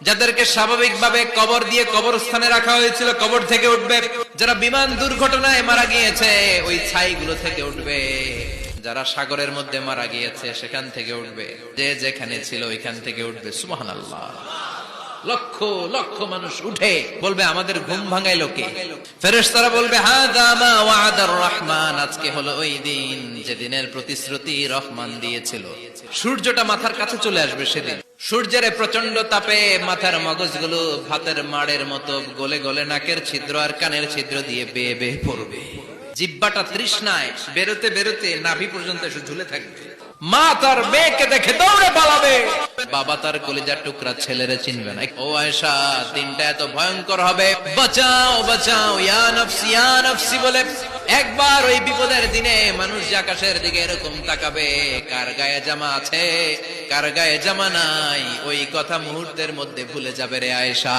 যাদেরকে স্বাভাবিকভাবে কবর দিয়ে কবরস্থানে রাখা হয়েছিল কবর থেকে উঠবে, যারা বিমান দুর্ঘটনায় মারা গিয়েছে ওই ছাইগুলো থেকে উঠবে, যারা সাগরের মধ্যে মারা গিয়েছে সেখান থেকে উঠবে, যে যেখানে ছিল ওইখান থেকে উঠবে। সুবহানাল্লাহ। লক্ষ লক্ষ মানুষ উঠে বলবে আমাদের ঘুম ভাঙাইলো কে? ফেরেশতারা বলবে হাযা মা ওয়া'দার রহমান, আজকে হলো ওই দিন যেদিনের প্রতিশ্রুতি রহমান দিয়েছিল। সূর্যটা মাথার কাছে চলে আসবে সেদিন। সূর্যের প্রচন্ড তাপে মাথার মগজগুলো ভাতের মাড়ের মতো গলে গলে নাকের ছিদ্র আর কানের ছিদ্র দিয়ে বেয়ে বেয়ে পড়বে। জিহ্বাটা তৃষ্ণায় বেরোতে বেরোতে নাভি পর্যন্ত এসে ঝুলে থাকবে। মা তার মেয়েকে দেখে দৌড়ে পালাবে, বাবা তার কলিজার টুকরা ছেলেরে চিনবে না। ও আয়েশা, দিনটা এত ভয়ঙ্কর হবে, বাঁচাও বাঁচাও ইয়া নফসি ইয়া নফসি বলে একবার ওই বিপদের দিনে মানুষ যে আকাশের দিকে এরকম তাকাবে, কার গায়ে জামা আছে কার গায়ে জামা নাই, ওই কথা মুহূর্তের মধ্যে ভুলে যাবে রে আয়েশা।